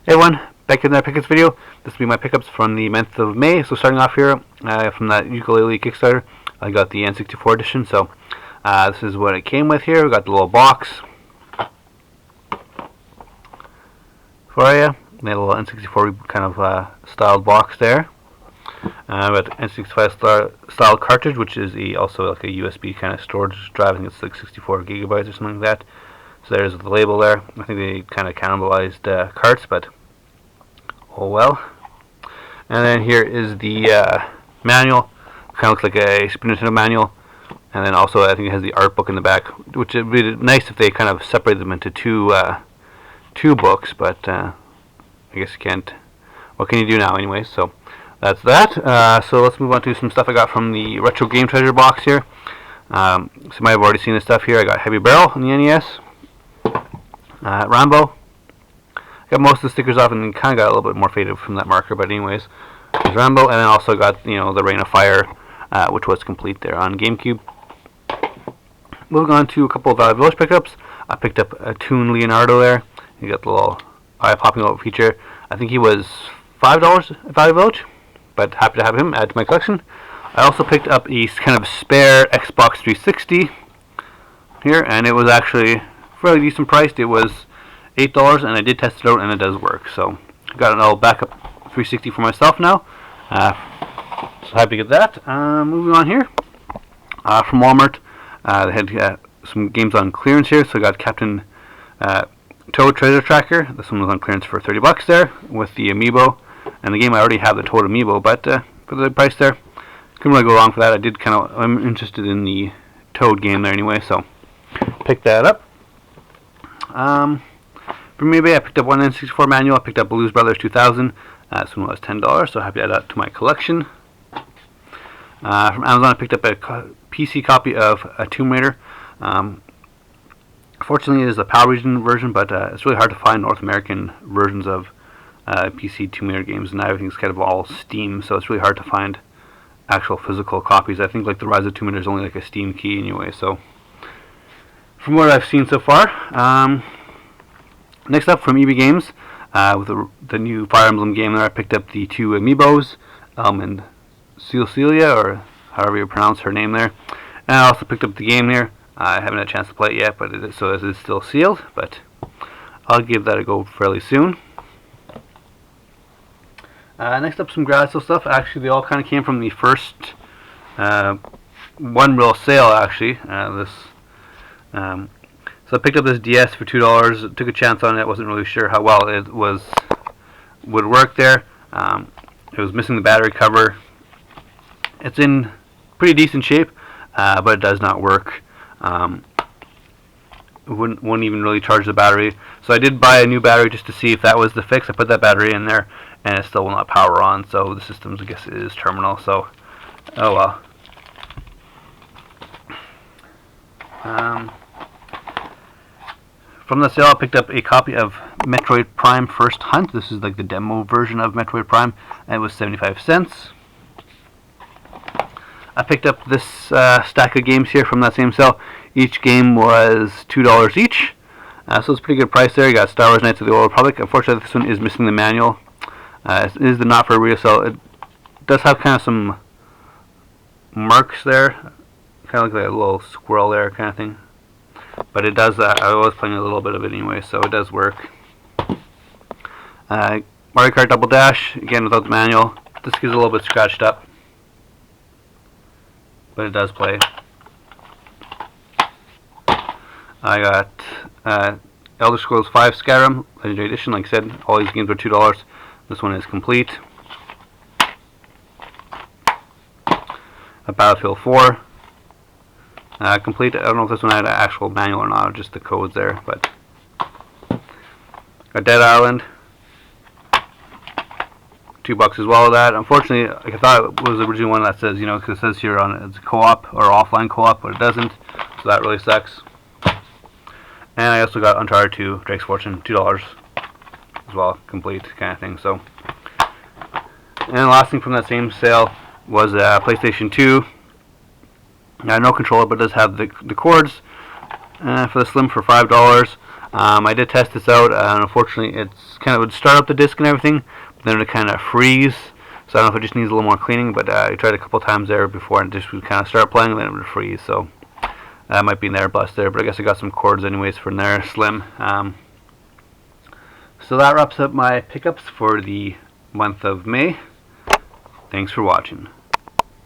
Hey everyone, back in that pickups video. This will be my pickups from the month of May. So starting off here from that Ukulele Kickstarter, I got the N64 edition. So this is what it came with here. We got the little box for you. They had a little N64 kind of styled box there. We got the N65 style cartridge, which is also like a USB kind of storage drive. I think it's like 64 gigabytes or something like that. So there's the label there. I think they kind of cannibalized carts, but oh well. And then here is the manual. Kind of looks like a Super Nintendo manual. And then also I think it has the art book in the back, which would be nice if they kind of separate them into two books, but I guess you can't. What can you do now anyway? So that's that. So let's move on to some stuff I got from the Retro Game Treasure box here. So you might have already seen this stuff here. I got Heavy Barrel on the NES. Rambo. Got most of the stickers off and kind of got a little bit more faded from that marker, but anyways, there's Rambo, and then also got the Rain of Fire, which was complete there on GameCube. Moving on to a couple of Valley Village pickups. I picked up a Toon Leonardo there. You got the little eye popping out feature. I think he was $5 at Valley Village, but happy to have him add to my collection. I also picked up a kind of spare Xbox 360 here, and it was actually fairly decent priced. It was $8, and I did test it out, and it does work. So I got an old backup 360 for myself now. So happy to get that. Moving on here from Walmart, they had some games on clearance here. So I got Captain Toad Treasure Tracker. This one was on clearance for $30 there with the amiibo. And the game I already have the Toad amiibo, but for the price there, couldn't really go wrong for that. I'm interested in the Toad game there anyway, so picked that up. For maybe I picked up one N64 Manual. I picked up Blues Brothers 2000. This one was $10, so happy to add that to my collection. From Amazon, I picked up a PC copy of Tomb Raider. Fortunately, it is a PAL region version, but it's really hard to find North American versions of PC Tomb Raider games, and everything's kind of all Steam, so it's really hard to find actual physical copies. I think like the Rise of Tomb Raider is only like a Steam key anyway, so from what I've seen so far. Next up from EB Games, with the new Fire Emblem game there, I picked up the two amiibos, and Cecilia, or however you pronounce her name there. And I also picked up the game here. I haven't had a chance to play it yet, but it is still sealed, but I'll give that a go fairly soon. Next up, some grad sale stuff. Actually, they all kind of came from the first one real sale, actually. So I picked up this DS for $2. Took a chance on it. Wasn't really sure how well it would work there. It was missing the battery cover. It's in pretty decent shape, but it does not work. It wouldn't even really charge the battery. So I did buy a new battery just to see if that was the fix. I put that battery in there, and it still will not power on. So the system, I guess, is terminal. So, oh well. From the sale, I picked up a copy of Metroid Prime First Hunt. This is like the demo version of Metroid Prime, and it was 75 cents. I picked up this stack of games here from that same sale. Each game was $2 each, so it's a pretty good price there. You got Star Wars Knights of the Old Republic. Unfortunately, this one is missing the manual. It is the not for resale. It does have kind of some marks there, kind of like a little squirrel there kind of thing. But it does, I was playing a little bit of it anyway, so it does work. Mario Kart Double Dash, again without the manual. This is a little bit scratched up, but it does play. I got Elder Scrolls V Skyrim Legendary Edition. Like I said, all these games are $2. This one is complete. Battlefield 4. Complete. I don't know if this one had an actual manual or not, or just the codes there, but got Dead Island. $2 as well of that. Unfortunately, I thought it was the original one that says, because it says here on it, it's co-op or offline co-op, but it doesn't, so that really sucks. And I also got Uncharted 2 Drake's Fortune, $2 as well, complete kind of thing. So, and the last thing from that same sale was PlayStation 2. No controller, but it does have the cords for the Slim for $5. I did test this out, and unfortunately it's kind of would start up the disc and everything, but then it kind of freeze. So I don't know if it just needs a little more cleaning, but I tried a couple times there before and just would kind of start playing and then it would freeze. So that might be an bust there, but I guess I got some cords anyways from there, slim. So that wraps up my pickups for the month of May. Thanks for watching.